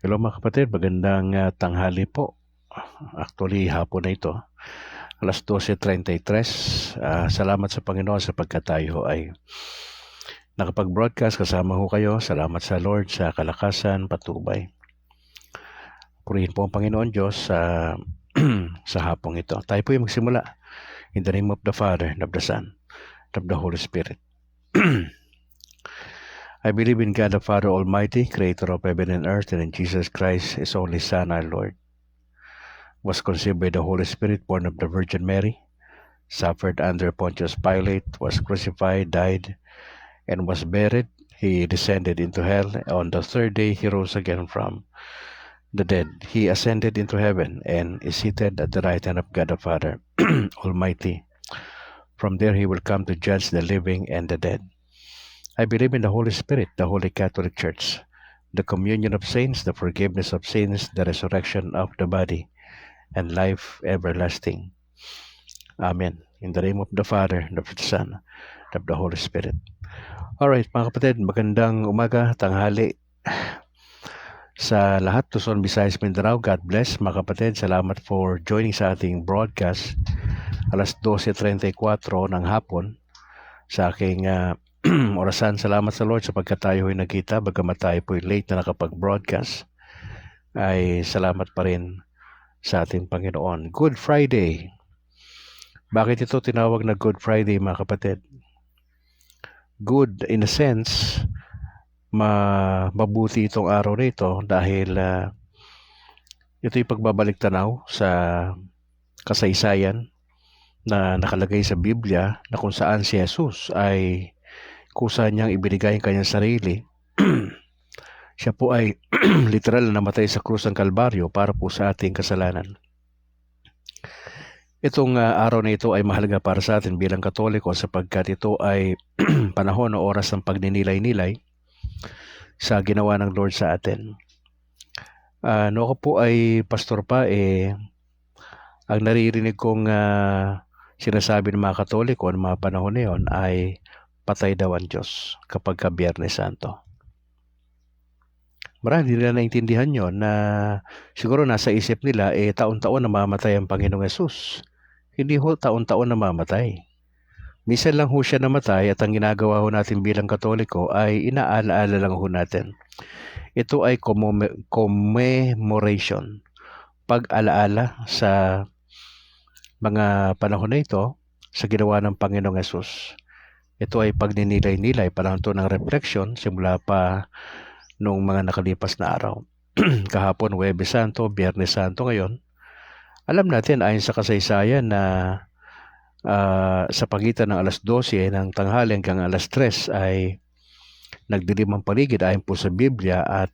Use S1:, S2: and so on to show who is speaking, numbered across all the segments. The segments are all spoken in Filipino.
S1: Hello mga kapatid, magandang tanghali po. Actually, hapon na ito. Alas 12:33. Salamat sa Panginoon sapagkat tayo ay nakapag-broadcast. Kasama ho kayo. Salamat sa Lord sa kalakasan, patubay. Purihin po ang Panginoon Diyos sa hapong ito. Tayo po yung magsimula. In the name of the Father, and of the Son, and of the Holy Spirit. I believe in God the Father Almighty, creator of heaven and earth, and in Jesus Christ, his only Son, our Lord. Was conceived by the Holy Spirit, born of the Virgin Mary, suffered under Pontius Pilate, was crucified, died, and was buried. He descended into hell. On the third day, he rose again from the dead. He ascended into heaven and is seated at the right hand of God the Father Almighty. From there, he will come to judge the living and the dead. I believe in the Holy Spirit, the Holy Catholic Church, the communion of saints, the forgiveness of sins, the resurrection of the body, and life everlasting. Amen. In the name of the Father, and of the Son, and of the Holy Spirit. Alright, mga kapatid, magandang umaga, tanghali sa lahat. Luzon, Visayas, Mindanao. God bless, mga kapatid. Salamat for joining sa ating broadcast. Alas 12:34 ng hapon sa aking orasan. Salamat sa Lord sapagkat tayo ay nagkita. Bagamat tayo po late na nakapag-broadcast, ay salamat pa rin sa ating Panginoon. Good Friday. Bakit ito tinawag na Good Friday, mga kapatid? Good in a sense, mabuti itong araw na ito dahil ito'y pagbabalik tanaw sa kasaysayan na nakalagay sa Biblia na kung saan si Jesus ay kusa niyang ibinigay ang kanyang sarili. Siya po ay literal na namatay sa krus ng Kalbaryo para po sa ating kasalanan. Itong araw na ito ay mahalaga para sa atin bilang Katoliko sapagkat ito ay panahon o oras ng pagninilay-nilay sa ginawa ng Lord sa atin. Ako po ay pastor pa, ang naririnig kong sinasabi ng mga Katoliko ng mga panahon na yun ay patay daw ang Diyos kapag ka Biyernes Santo. Marami nila naintindihan yon na siguro nasa isip nila taon-taon namamatay ang Panginoong Yesus. Hindi ho taon-taon namamatay. Minsan lang ho siya namatay at ang ginagawa ho natin bilang Katoliko ay inaalaala lang ho natin. Ito ay commemoration, pag-alaala sa mga panahon na ito sa ginawa ng Panginoong Yesus. Ito ay pagninilay-nilay, panahon to ng reflection simula pa noong mga nakalipas na araw. Kahapon, Huwebes Santo, Biyernes Santo ngayon. Alam natin ayon sa kasaysayan na sa pagitan ng alas 12 ng tanghali hanggang alas 3 ay nagdilim ang paligid ayon po sa Biblia at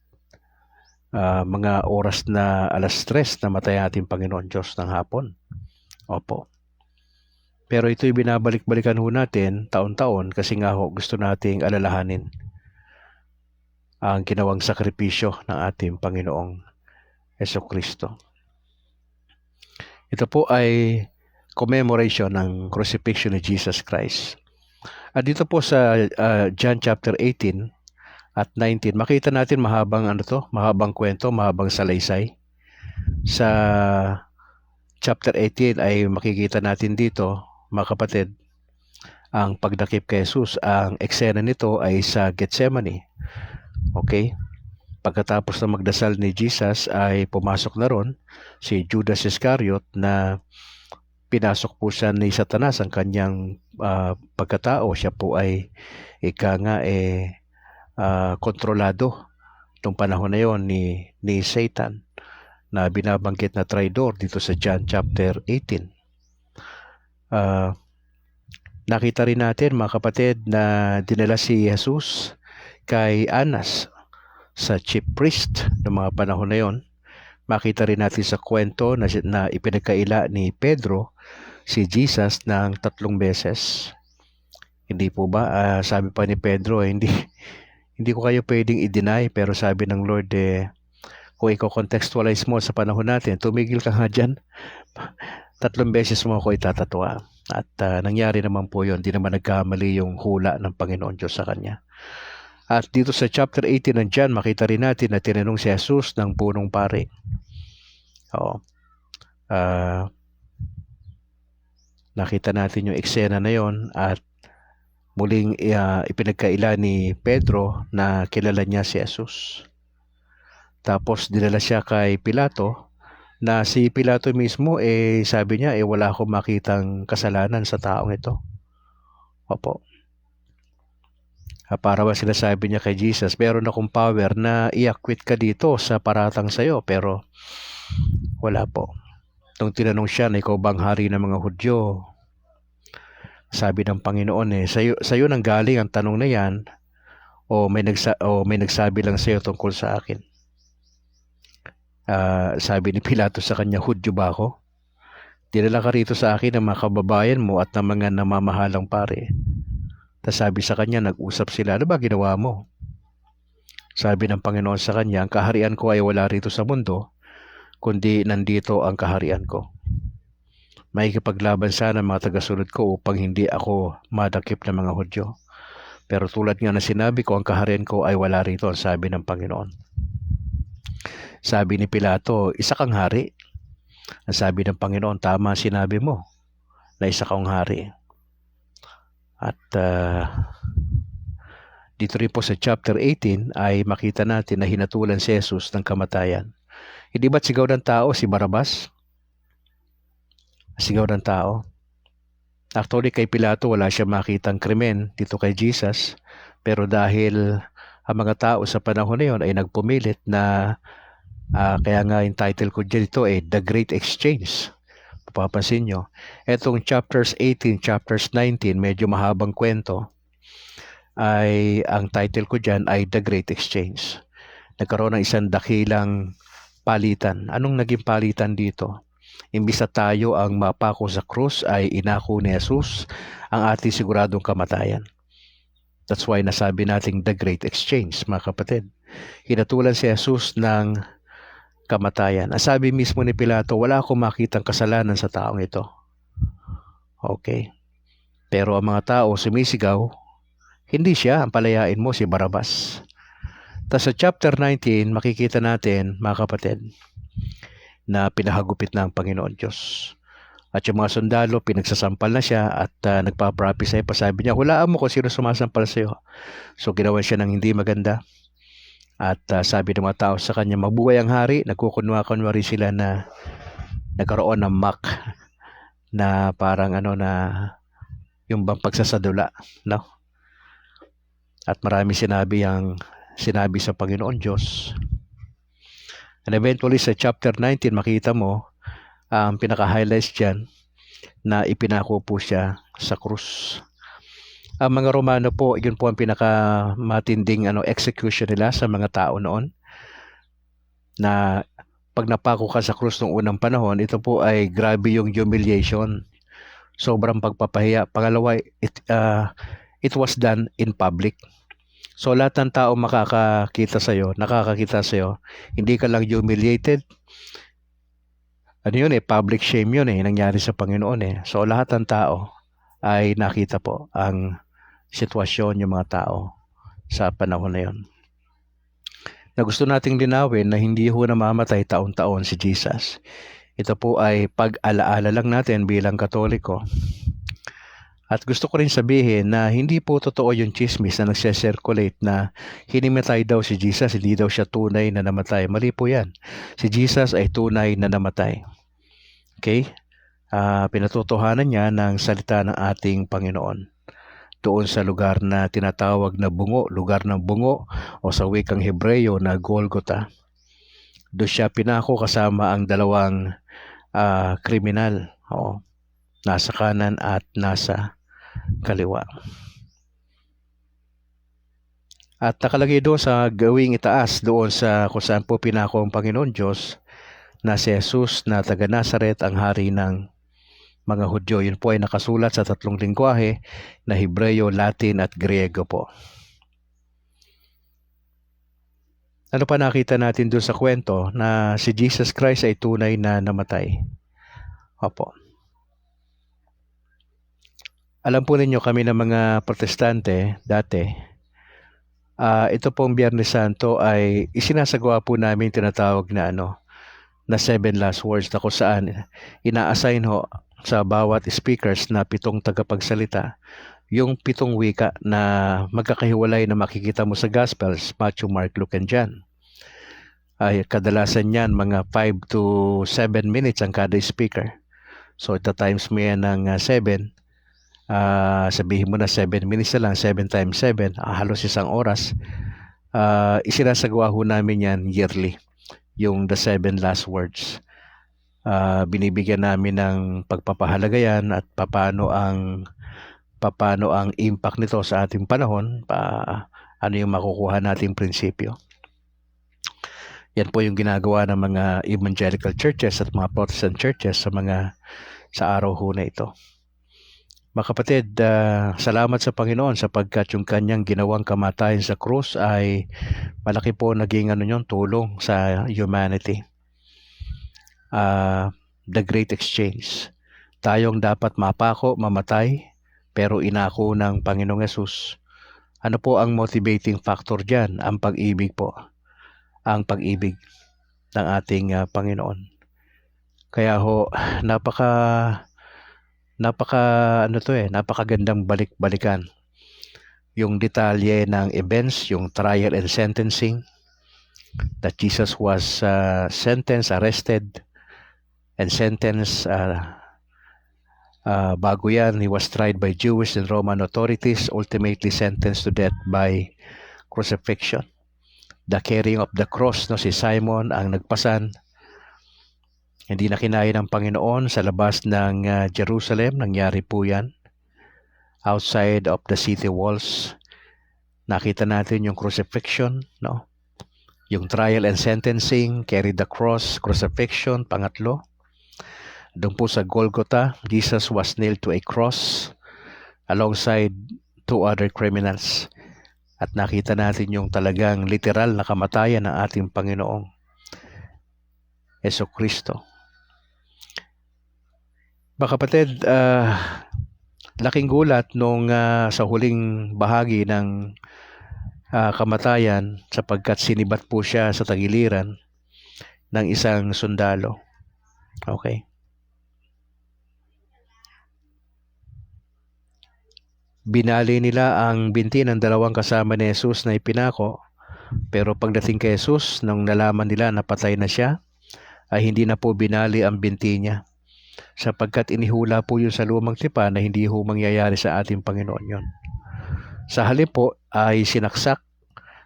S1: mga oras na alas 3 namatay ang ating Panginoon Diyos ng hapon. Opo. Pero ito'y binabalik-balikan ho natin taon-taon kasi nga ho gusto nating alalahanin ang ginawang sakripisyo ng ating Panginoong Jesucristo. Ito po ay commemoration ng crucifixion ni Jesus Christ. At dito po sa John chapter 18 at 19, makita natin mahabang kwento, mahabang salaysay. Sa chapter 18 ay makikita natin dito, mga kapatid, ang pagdakip kay Jesus. Ang eksena nito ay sa Gethsemane. Okay? Pagkatapos na magdasal ni Jesus ay pumasok na ron si Judas Iscariot na pinasok po siya ni Satanas ang kanyang pagkatao. Siya po ay kontrolado itong panahon na yon ni Satan na binabanggit na traidor dito sa John chapter 18. Nakita rin natin, mga kapatid, na dinala si Jesus kay Anas sa chief priest ng mga panahon na yon. Makita rin natin sa kwento na ipinagkaila ni Pedro si Jesus ng 3 beses. Hindi po ba? Sabi pa ni Pedro, hindi ko kayo pwedeng i-deny, pero sabi ng Lord, kung i-contextualize mo sa panahon natin, tumigil ka nga dyan. 3 beses mo ako itatatwa. At nangyari naman po yun. Di naman nagkamali yung hula ng Panginoon Diyos sa kanya. At dito sa chapter 18 ng John, makita rin natin na tinanong si Jesus ng punong pari. Oo. Nakita natin yung eksena na yon at muling ipinagkaila ni Pedro na kilala niya si Jesus. Tapos dinala siya kay Pilato na si Pilato mismo sabi niya wala akong makitang kasalanan sa taong ito. Opo. Para ba sinasabi niya kay Jesus, meron akong power na i-acquit ka dito sa paratang sa'yo, pero wala po. Nung tinanong siya na ikaw bang hari ng mga Hudyo, sabi ng Panginoon sa'yo nang galing ang tanong na yan, o may nagsabi lang sa'yo tungkol sa akin. Sabi ni Pilato sa kanya, Hudyo ba ako? Dinala ka rito sa akin ng mga kababayan mo at ng mga namamahalang pare. Tapos sabi sa kanya, nag-usap sila, ano ba ginawa mo? Sabi ng Panginoon sa kanya, ang kaharian ko ay wala rito sa mundo, kundi nandito ang kaharian ko. Makikipaglaban sana mga tagasunod ko upang hindi ako madakip ng mga Hudyo. Pero tulad nga na sinabi ko, ang kaharian ko ay wala rito, ang sabi ng Panginoon. Sabi ni Pilato, isa kang hari. Ang sabi ng Panginoon, tama sinabi mo na isa kang hari. At dito rin po sa chapter 18 ay makita natin na hinatulan si Jesus ng kamatayan. Hindi ba't sigaw ng tao si Barabas? Sigaw ng tao. Actually kay Pilato wala siya makitang krimen dito kay Jesus, pero dahil ang mga tao sa panahon na yon ay nagpumilit na kaya nga yung title ko dito The Great Exchange. Papapansin nyo, etong chapters 18, chapters 19, medyo mahabang kwento, ay ang title ko dyan ay The Great Exchange. Nagkaroon ng isang dakilang palitan. Anong naging palitan dito? Imbis na tayo ang mapako sa krus, ay inako ni Jesus ang ating siguradong kamatayan. That's why nasabi natin The Great Exchange, mga kapatid. Hinatulan si Jesus ng kamatayan. Ang sabi mismo ni Pilato, wala akong makitang kasalanan sa taong ito. Okay. Pero ang mga tao sumisigaw, hindi siya, ang palayain mo si Barabas. Tapos sa chapter 19, makikita natin, mga kapatid, na pinahagupit na ang Panginoon Diyos. At yung mga sundalo, pinagsasampal na siya at nagpa-prophesy pa. Sabi niya, hulaan mo kung sino sumasampal sa iyo. So ginawa siya ng hindi maganda. At sabi ng mga tao sa kanya, mabuhay ang hari. Nagkukunwa-kunwari sila na nagkaroon ng mock na parang na yung bang pagsasadula, no? At marami sinabi sa Panginoon Diyos. And eventually sa chapter 19, makita mo ang pinaka-highlights dyan na ipinako po siya sa krus. Ang mga Romano po, yun po ang pinakamatinding execution nila sa mga tao noon. Na pag napako ka sa krus noong unang panahon, ito po ay grabe yung humiliation. Sobrang pagpapahiya. Pangalawa, it was done in public. So lahat ng tao nakakakita sa'yo, hindi ka lang humiliated. Public shame yun nangyari sa Panginoon So lahat ng tao ay nakita po ang sitwasyon yung mga tao sa panahon na yun. Na gusto nating linawin na hindi ho namamatay taon-taon si Jesus. Ito po ay pag-alaala lang natin bilang Katoliko. At gusto ko rin sabihin na hindi po totoo yung chismis na nagse-circulate na hinimatay daw si Jesus, hindi daw siya tunay na namatay. Mali po yan. Si Jesus ay tunay na namatay. Okay? Pinatotohanan niya ng salita ng ating Panginoon. Doon sa lugar na tinatawag na bungo, lugar ng bungo, o sa wikang Hebreyo na Golgotha. Doon siya pinako kasama ang dalawang kriminal. Nasa kanan at nasa kaliwa. At nakalagay doon sa gawing itaas, doon sa kung saan po pinako ang Panginoon Diyos, na si Jesus na taga Nazaret ang hari ng mga Hudyo. Yun po ay nakasulat sa 3 lingwahe na Hebreyo, Latin at Griego po. Ano pa nakita natin doon sa kwento na si Jesus Christ ay tunay na namatay? Opo. Alam po ninyo kami ng mga protestante dati, Ito pong Biyernes Santo ay isinasagawa po namin tinatawag na na 7 last words na kung saan ina-assign ho sa bawat speakers na 7 tagapagsalita yung 7 wika na magkakahiwalay na makikita mo sa Gospels, Matthew, Mark, Luke, and John. Ay kadalasan yan mga 5 to 7 minutes ang kada speaker. So ito times mo yan ng 7. Sabihin mo na 7 minutes na lang, 7 times 7, halos 1 oras. Isinasagawa ho namin yan yearly, yung the 7 last words. Binibigyan namin ng pagpapahalaga yan at paano ang impact nito sa ating panahon, ano yung makukuha nating prinsipyo. Yan po yung ginagawa ng mga evangelical churches at mga Protestant churches sa araw ho na ito. Mga kapatid, salamat sa Panginoon sapagkat yung kanyang ginawang kamatayan sa krus ay malaki po naging tulong sa humanity. The Great Exchange. Tayong dapat mapako, mamatay, pero inako ng Panginoong Yesus. Ano po ang motivating factor dyan? Ang pag-ibig po. Ang pag-ibig ng ating Panginoon. Kaya ho, napakagandang balik-balikan yung detalye ng events, yung trial and sentencing, that Jesus was sentenced, arrested, and sentenced. Bago yan, he was tried by Jewish and Roman authorities, ultimately sentenced to death by crucifixion. The carrying of the cross, si Simon ang nagpasan. Hindi na kinaya ng Panginoon sa labas ng Jerusalem. Nangyari po yan. Outside of the city walls. Nakita natin yung crucifixion. Yung trial and sentencing, carry the cross, crucifixion, pangatlo. Doon po sa Golgotha, Jesus was nailed to a cross alongside 2 other criminals. At nakita natin yung talagang literal na kamatayan ng ating Panginoong Jesucristo. Mga kapatid, laking gulat nung sa huling bahagi ng kamatayan sapagkat sinibat po siya sa tagiliran ng isang sundalo. Okay? Binali nila ang binti ng 2 kasama ni Jesus na ipinako, pero pagdating kay Jesus, nung nalaman nila na patay na siya, ay hindi na po binali ang binti niya. Sapagkat inihula po yun sa lumang tipan na hindi ho mangyayari sa ating Panginoon yun. Sa halip po ay sinaksak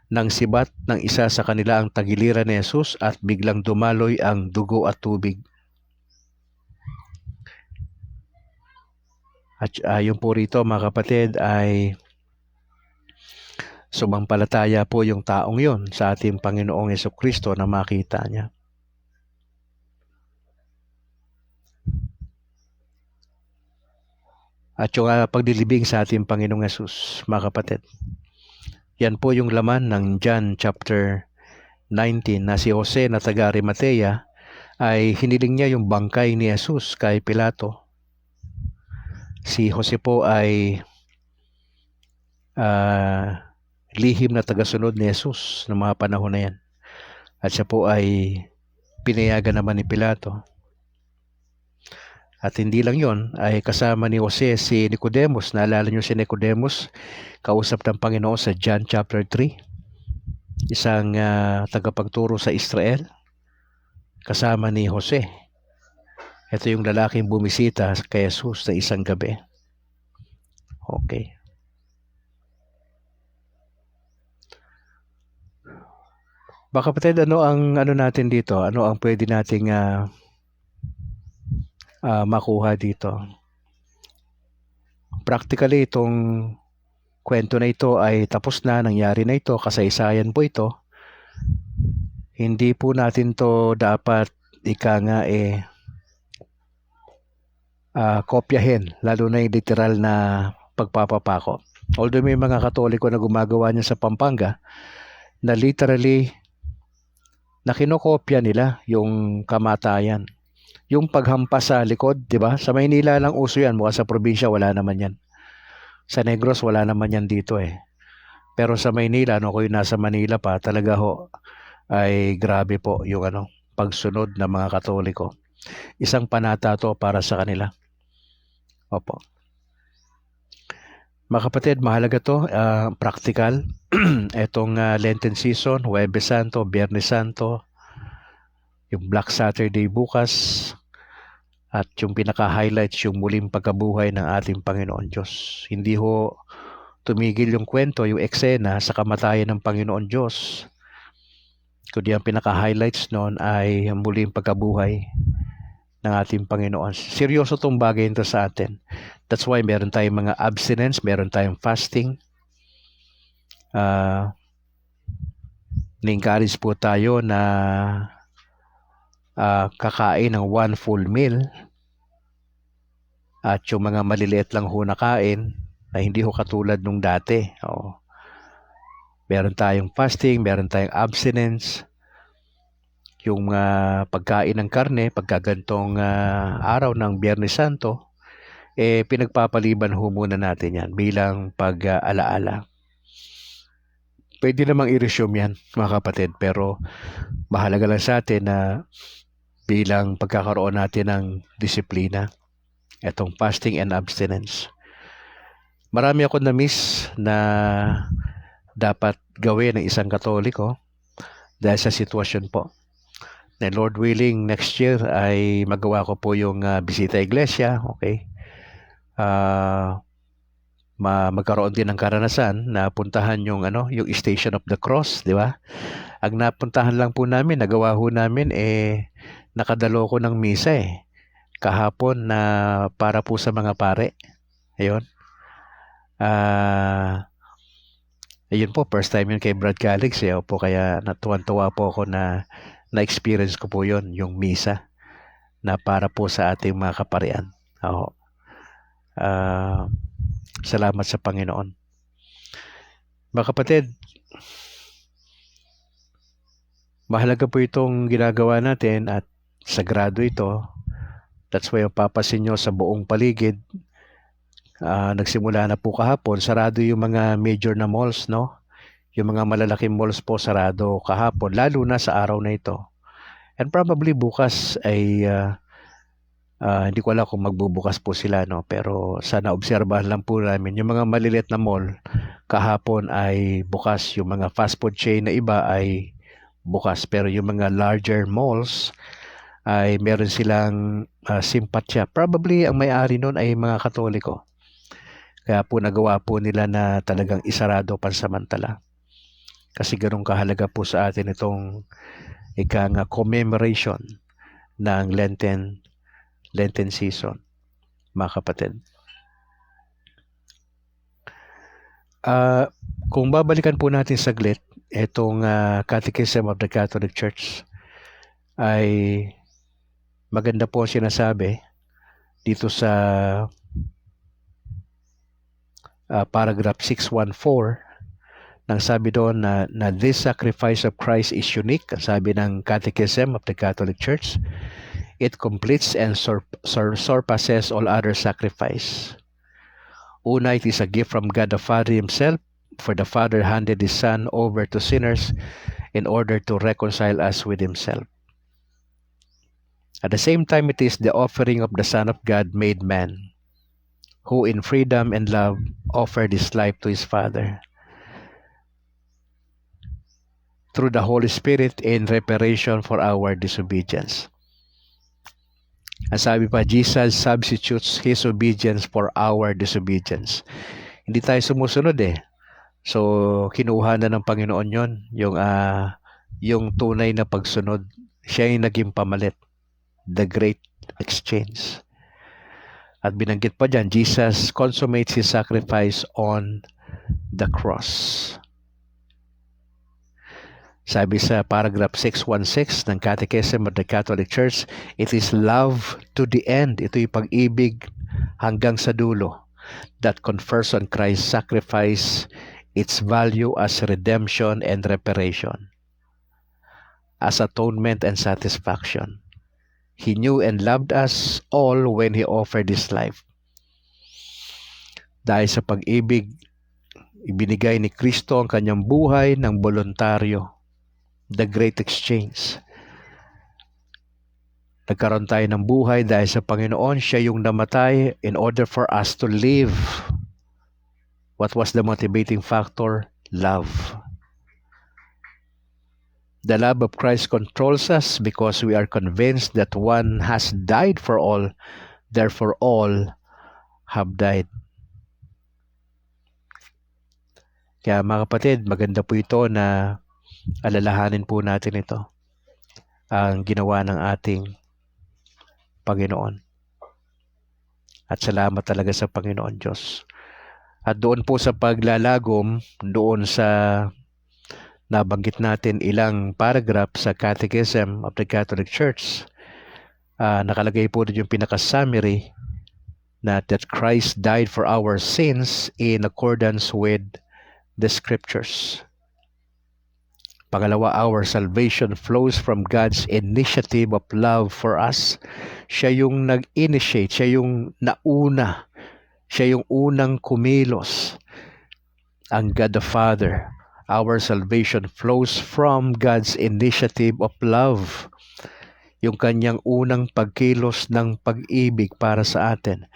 S1: ng sibat ng isa sa kanila ang tagiliran ni Jesus at biglang dumaloy ang dugo at tubig. At yung po rito mga kapatid ay sumampalataya po yung taong yon sa ating Panginoong Jesucristo na makita niya. At yung pagdilibing sa ating Panginoong Yesus, mga kapatid. Yan po yung laman ng John chapter 19 na si Jose na taga Arimatea ay hiniling niya yung bangkay ni Jesus kay Pilato. Si Jose po ay lihim na tagasunod ni Jesus ng mga panahon na yan. At siya po ay pinayagan naman ni Pilato. At hindi lang yon, ay kasama ni Jose si Nicodemus. Naalala niyo si Nicodemus, kausap ng Panginoon sa John chapter 3. Isang tagapagturo sa Israel, kasama ni Jose. Ito yung lalaking bumisita kay Jesus sa isang gabi. Okay. Baka kapatid, ano natin dito? Ano ang pwede nating makuha dito? Practically, itong kwento na ito ay tapos na, nangyari na ito, kasaysayan po ito. Hindi po natin to dapat kopyahin, lalo na yung literal na pagpapapako. Although may mga Katoliko na gumagawa niya sa Pampanga, na literally na kinokopya nila yung kamatayan. Yung paghampas sa likod, di ba? Sa Maynila lang uso yan, mukha sa probinsya wala naman yan. Sa Negros wala naman yan dito eh. Pero sa Maynila, no, ako yung nasa Manila pa, talaga ho, ay grabe po yung pagsunod ng mga Katoliko. Isang panata to para sa kanila. Opo. Mga kapatid, mahalaga to, practical. Etong Lenten season, Huwebes Santo, Biyernes Santo, yung Black Saturday bukas, at yung pinaka-highlights, yung muling pagkabuhay ng ating Panginoon Diyos. Hindi ho tumigil yung kwento, yung eksena sa kamatayan ng Panginoon Diyos. Kundi ang pinaka-highlights noon ay ang muling pagkabuhay ng ating Panginoon. Seryoso itong bagay ito sa atin. That's why meron tayong mga abstinence, meron tayong fasting. Ni-encourage po tayo na kakain ng one full meal. At yung mga maliliit lang ho na kain, na hindi ho katulad nung dati. Meron tayong fasting, meron tayong abstinence. Yung pagkain ng karne, pagkagantong araw ng Biyernes Santo, pinagpapaliban ho muna natin yan bilang pag-alaala. Pwede namang i-resume yan, mga kapatid, pero mahalaga lang sa atin na bilang pagkakaroon natin ng disiplina, itong fasting and abstinence. Marami ako na-miss na dapat gawin ng isang Katoliko dahil sa sitwasyon po. Na Lord willing, next year ay magawa ko po yung bisita iglesia, okay? Magkaroon din ng karanasan na puntahan yung yung Station of the Cross, di ba? Ang napuntahan lang po namin, nagawa ho namin nakadalo ko ng misa kahapon na para po sa mga pare. Ayun. Ayun po, first time yun kay Brad Calix po, kaya natuwan-tuwa po ako na na-experience ko po yun, yung misa na para po sa ating mga kaparian. Salamat sa Panginoon. Mga kapatid, mahalaga po itong ginagawa natin at sagrado ito. That's why papasin nyo sa buong paligid. Nagsimula na po kahapon, sarado yung mga major na malls, no? Yung mga malalaking malls po sarado kahapon, lalo na sa araw na ito. And probably bukas ay hindi ko alam kung magbubukas po sila, no? Pero sana obserbahan lang po namin. Yung mga maliliit na mall kahapon ay bukas. Yung mga fast food chain na iba ay bukas. Pero yung mga larger malls ay meron silang simpatya. Probably ang may-ari nun ay mga Katoliko. Kaya po nagawa po nila na talagang isarado pansamantala. Kasi ganun kahalaga po sa atin itong commemoration ng Lenten season, mga kapatid. Kung babalikan po natin saglit, itong Catechism of the Catholic Church ay maganda po sinasabi dito sa paragraph 614. Nang sabi doon na this sacrifice of Christ is unique, sabi ng Catechism of the Catholic Church, it completes and surpasses all other sacrifice. Una, it is a gift from God the Father Himself, for the Father handed His Son over to sinners in order to reconcile us with Himself. At the same time, it is the offering of the Son of God made man, who in freedom and love offered His life to His Father through the Holy Spirit in reparation for our disobedience. Ang sabi pa, Jesus substitutes His obedience for our disobedience. Hindi tayo sumusunod So, kinuha na ng Panginoon yon, yung tunay na pagsunod. Siya yung naging pamalit. The great exchange. At binanggit pa dyan, Jesus consummates His sacrifice on the cross. Sabi sa paragraph 616 ng Catechism of the Catholic Church, it is love to the end. Ito yung pag-ibig hanggang sa dulo that confers on Christ's sacrifice its value as redemption and reparation, as atonement and satisfaction. He knew and loved us all when He offered His life. Dahil sa pag-ibig Ibinigay ni Kristo ang kanyang buhay ng voluntaryo. The great exchange. Nagkaroon tayo ng buhay dahil sa Panginoon. Siya yung namatay in order for us to live. What was the motivating factor? Love. The love of Christ controls us because we are convinced that one has died for all, therefore all have died. Kaya mga kapatid, maganda po ito na alalahanin po natin ito. Ang ginawa ng ating Panginoon. At salamat talaga sa Panginoon Diyos. At doon po sa paglalagom, doon sa nabanggit natin ilang paragraph sa Catechism of the Catholic Church, nakalagay po din yung pinaka-summary that Christ died for our sins in accordance with the Scriptures. Pangalawa, our salvation flows from God's initiative of love for us. Siya yung nag-initiate, siya yung nauna, siya yung unang kumilos. Ang God the Father. Our salvation flows from God's initiative of love. Yung kanyang unang pagkilos ng pag-ibig para sa atin.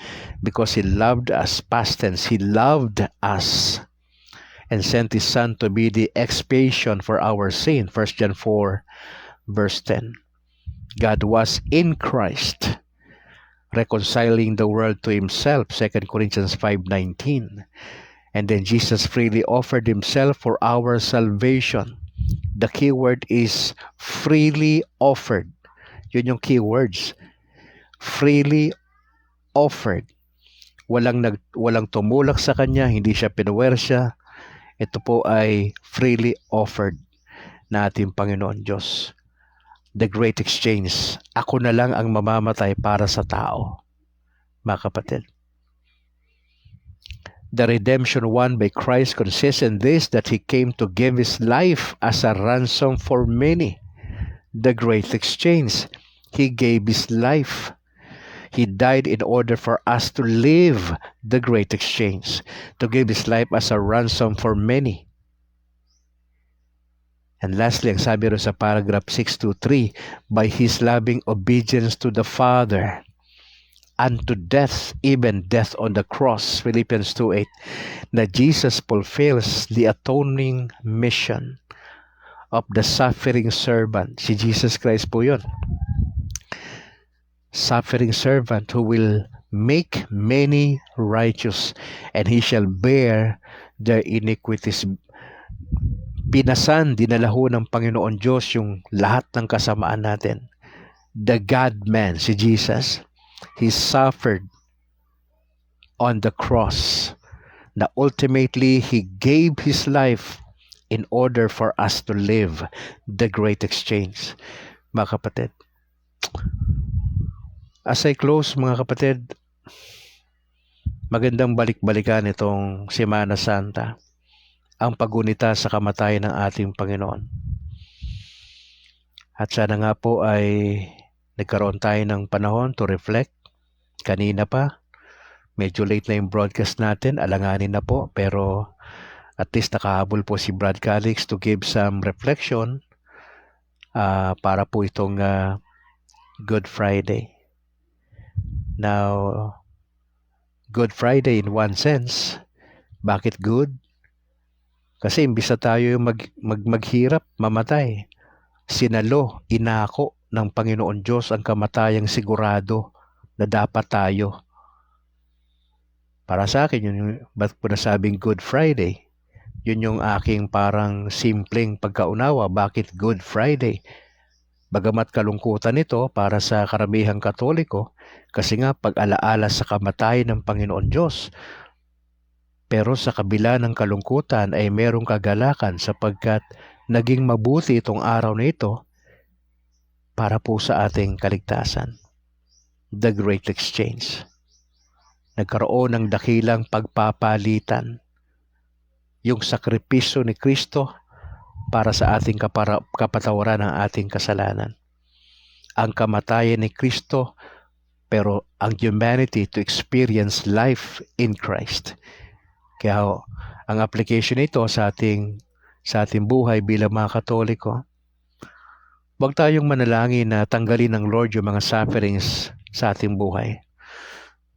S1: Because He loved us, past tense, He loved us and sent His Son to be the expiation for our sin. 1 John 4, verse 10. God was in Christ, reconciling the world to Himself. 2 Corinthians 5:19. And then Jesus freely offered Himself for our salvation. The key word is freely offered. Yun yung key words. Freely offered. Walang tumulak sa Kanya, hindi siya pinuwersya. Ito po ay freely offered na ating Panginoon Diyos. The great exchange. Ako na lang ang mamamatay para sa tao. Mga kapatid. The redemption won by Christ consists in this, that He came to give His life as a ransom for many. The great exchange. He gave His life. He died in order for us to live. The great exchange. To give His life as a ransom for many. And lastly, ang sabi rin sa paragraph 623, by His loving obedience to the Father, unto death, even death on the cross, Philippians 2:8, na Jesus fulfills the atoning mission of the suffering servant. Si Jesus Christ po yun. Suffering servant who will make many righteous, and He shall bear their iniquities. Pinasan, dinala ho ng Panginoon Diyos yung lahat ng kasamaan natin. The God-man, si Jesus, He suffered on the cross. Na ultimately, He gave His life in order for us to live the great exchange. Mga kapatid. As I close, mga kapatid, magandang balik-balikan itong Semana Santa. Ang pagunita sa kamatayan ng ating Panginoon. At sana nga po ay nagkaroon tayo ng panahon to reflect. Kanina pa, medyo late na yung broadcast natin, alanganin na po, pero at least nakahabol po si Brad Calix to give some reflection para po itong Good Friday. Now, Good Friday in one sense, bakit good? Kasi imbis na tayo maghirap, mamatay, sinalo, inako ng Panginoon Diyos ang kamatayang sigurado na dapat tayo. Para sa akin, yun yung ba't po nasabing Good Friday? Yun yung aking parang simpleng pagkaunawa. Bakit Good Friday? Bagamat kalungkutan ito para sa karamihang Katoliko, kasi nga pag-alaala sa kamatayan ng Panginoon Diyos. Pero sa kabila ng kalungkutan ay merong kagalakan sapagkat naging mabuti itong araw na ito para po sa ating kaligtasan. The Great Exchange. Nagkaroon ng dakilang pagpapalitan. Yung sakripisyo ni Kristo para sa ating kapatawaran ng ating kasalanan. Ang kamatayan ni Kristo, pero ang humanity to experience life in Christ. Kaya Ang application nito sa ating buhay bilang mga Katoliko, huwag tayong manalangin na tanggalin ng Lord yung mga sufferings sa ating buhay.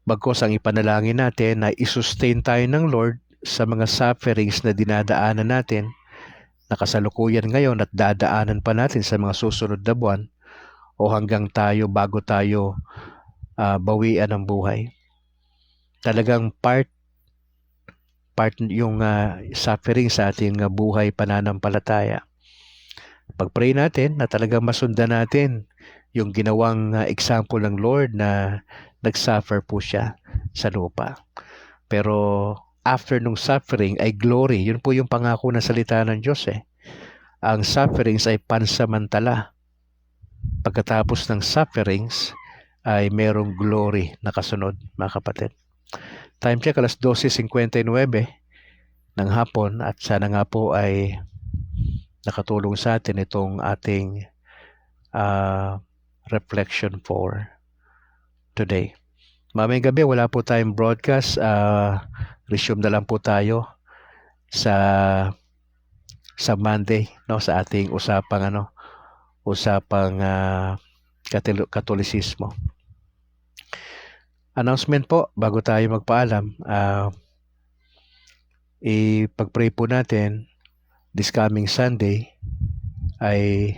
S1: Bagkus ang ipanalangin natin na isustain tayo ng Lord sa mga sufferings na dinadaanan natin, na kasalukuyan ngayon at dadaanan pa natin sa mga susunod na buwan o hanggang bago tayo bawian ng buhay. Talagang part yung suffering sa ating buhay pananampalataya. Pag-pray natin na talagang masundan natin yung ginawang example ng Lord na nag-suffer po siya sa lupa. Pero after nung suffering ay glory. Yun po yung pangako ng salita ng Diyos eh. Ang sufferings ay pansamantala. Pagkatapos ng sufferings ay merong glory na kasunod, mga kapatid. Time check, 12:59 ng hapon, at sana nga po ay nakatulong sa atin itong ating reflection for today. Mamayang gabi, wala po tayong broadcast. Resume na lang po tayo sa Monday, no, sa ating usapang Katolisismo. Announcement po, bago tayo magpaalam, ipag-pray po natin this coming Sunday ay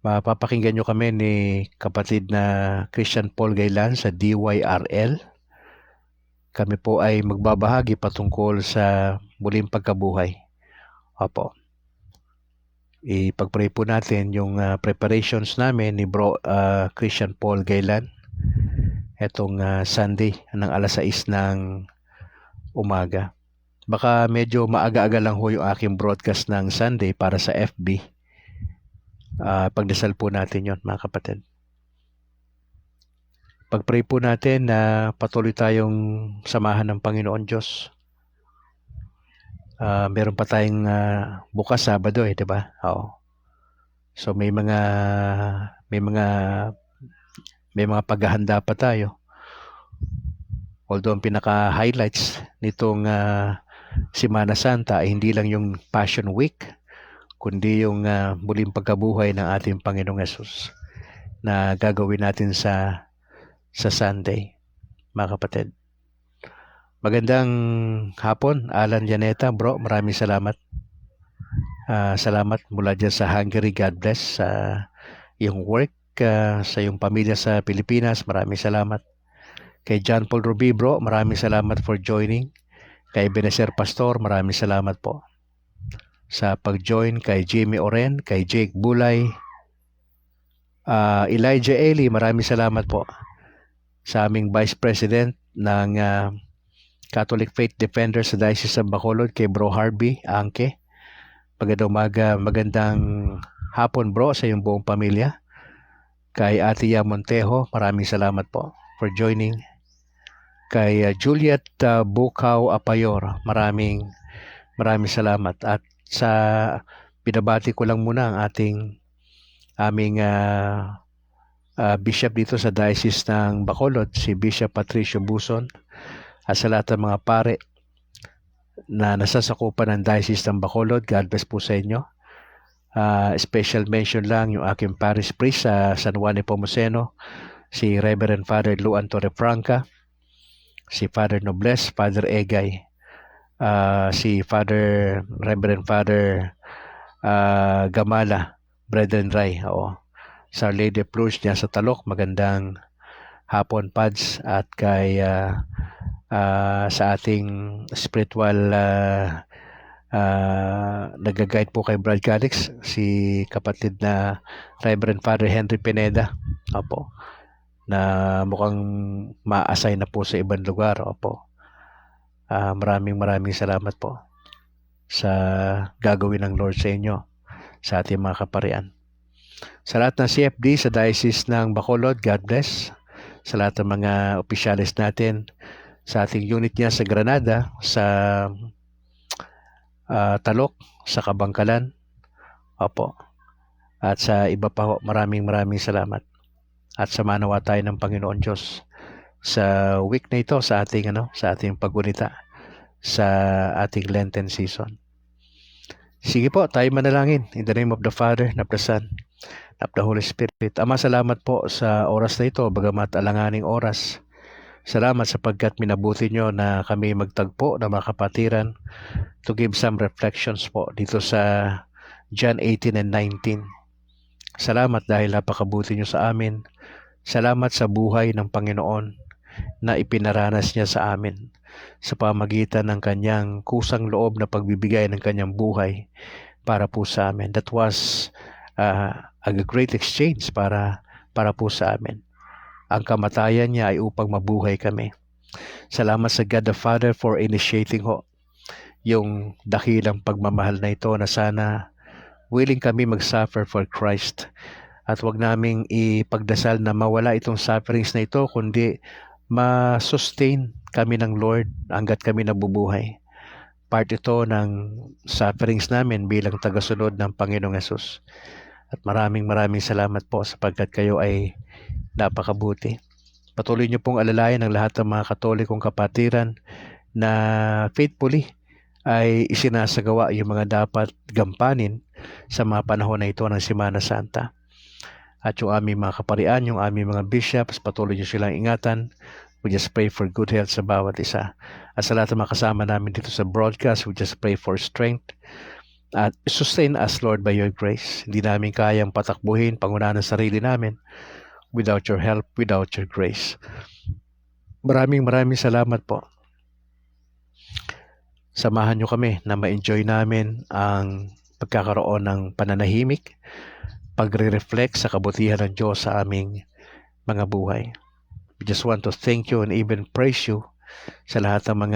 S1: mapapakinggan nyo kami ni kapatid na Christian Paul Gailan sa DYRL. Kami po ay magbabahagi patungkol sa muling pagkabuhay. Opo. Ipag-pray po natin yung preparations namin ni Bro Christian Paul Gailan etong Sunday ng alas 6 ng umaga. Baka medyo maaga-aga lang ho yung aking broadcast ng Sunday para sa FB. Pagdasal po natin yon, mga kapatid. Pag-pray po natin na patuloy tayong samahan ng Panginoon Diyos. Meron pa tayong bukas Sabado di ba? Oo. So may mga paghahanda pa tayo. Although ang pinaka-highlights nitong Semana Santa ay hindi lang yung Passion Week, kundi yung muling pagkabuhay ng ating Panginoong Hesus na gagawin natin sa Sunday, mga kapatid. Magandang hapon, Alan Janeta, bro. Maraming salamat. Salamat mula dyan sa Hungary. God bless sa iyong work, sa iyong pamilya sa Pilipinas. Maraming salamat. Kay John Paul Ruby, bro, maraming salamat for joining. Kay Benecer Pastor, maraming salamat po sa pag-join. Kay Jimmy Oren, kay Jake Bulay, Elijah Eli, maraming salamat po. Sa aming Vice President ng Catholic Faith Defender sa Diocese of Bacolod, kay Bro Harvey Angke. Magandang umaga, magandang hapon bro sa iyong buong pamilya. Kay Atia Montejo, maraming salamat po for joining. Kay Juliet Bukaw Apayor, maraming salamat. At sa binabati ko lang muna ang aming bishop dito sa Diocese ng Bacolod, si Bishop Patricio Buson, at sa lahat ng mga pare na nasasakupan ng Diocese ng Bacolod. God bless po sa inyo. Special mention lang yung aking parish priest sa San Juan Nepomuceno, si Reverend Father Luan Torrefranca, si Father Nobles, Father Egay, si Reverend Father Gamala, Brethren Ray, sa Lady Plus niya sa Talok. Magandang hapon, Pads. At kay sa ating spiritual nag-guide po kay Brad Calix, si kapatid na Reverend Father Henry Pineda, na mukhang ma-assign na po sa ibang lugar. Maraming salamat po sa gagawin ng Lord sa inyo, sa ating mga kaparian. Sa lahat ng CFD sa Diocese ng Bacolod, God bless. Sa lahat ng mga opisyalis natin, sa ating unit niya sa Granada, sa Talok, sa Kabangkalan, at sa iba pa, maraming salamat. At samanawa tayo ng Panginoon Diyos sa week na ito sa ating sa ating paggunita sa ating Lenten season. Sige po, tayo manalangin. In the name of the Father, and of the Son, and of the Holy Spirit. Ama, salamat po sa oras na ito, bagamat alanganing oras. Salamat sapagkat minabuti nyo na kami magtagpo na mga kapatiran to give some reflections po dito sa John 18 and 19. Salamat dahil napakabuti nyo sa amin. Salamat sa buhay ng Panginoon na ipinaranas niya sa amin sa pamagitan ng kanyang kusang loob na pagbibigay ng kanyang buhay para po sa amin. That was a great exchange para po sa amin. Ang kamatayan niya ay upang mabuhay kami. Salamat sa God the Father for initiating yung dakilang pagmamahal na ito na sana willing kami mag-suffer for Christ. At wag naming ipagdasal na mawala itong sufferings na ito, kundi ma-sustain kami ng Lord hanggat kami nabubuhay. Part ito ng sufferings namin bilang tagasunod ng Panginoong Hesus. At maraming salamat po sapagkat kayo ay napakabuti. Patuloy niyo pong alalayan ang lahat ng mga Katolikong kapatiran na faithfully ay isinasagawa yung mga dapat gampanin sa mga panahon na ito ng Semana Santa. At yung aming mga kaparian, yung aming mga bishops, patuloy niyo silang ingatan. We just pray for good health sa bawat isa. At sa lahat ng mga kasama namin dito sa broadcast, we just pray for strength. At sustain us, Lord, by your grace. Hindi namin kayang patakbuhin, pangunahan ng sarili namin without your help, without your grace. Maraming salamat po. Samahan nyo kami na ma-enjoy namin ang pagkakaroon ng pananahimik, pagre-reflect sa kabutihan ng Diyos sa aming mga buhay. We just want to thank you and even praise you sa lahat ng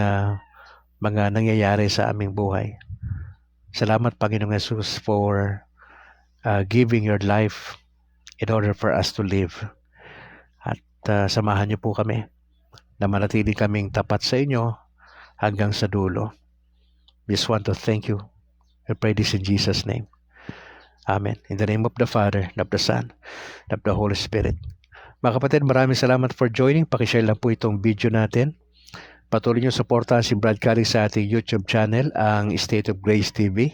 S1: mga nangyayari sa aming buhay. Salamat, Panginoong Jesus, for giving your life in order for us to live. At samahan niyo po kami na manatili kaming tapat sa inyo hanggang sa dulo. We just want to thank you. I pray this in Jesus' name. Amen. In the name of the Father, and of the Son, and of the Holy Spirit. Mga kapatid, maraming salamat for joining. Pakishare lang po itong video natin. Patuloy niyo suportahan si Brad Calix sa ating YouTube channel, ang State of Grace TV.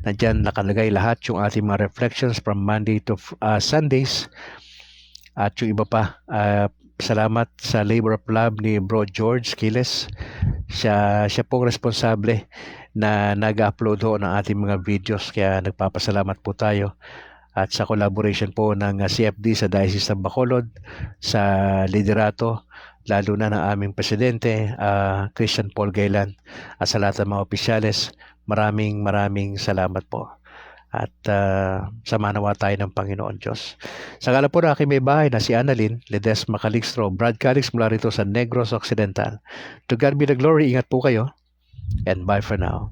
S1: Nandiyan nakalagay lahat yung ating mga reflections from Monday to Sundays. At yung iba pa, salamat sa labor of love ni Bro George Quiles. Siya pong responsable na nag-upload ng ating mga videos, kaya nagpapasalamat po tayo. At sa collaboration po ng CFD sa Diocese ng Bacolod, sa liderato, lalo na ng aming presidente, Christian Paul Gaylan, at sa lahat ng mga opisyales, maraming salamat po. At samanawa tayo ng Panginoon Diyos. Sa ngala po na aking may bahay na si Annalyn Ledesma Calixtro, Brad Calix mula rito sa Negros Occidental. To God be the glory. Ingat po kayo. And bye for now.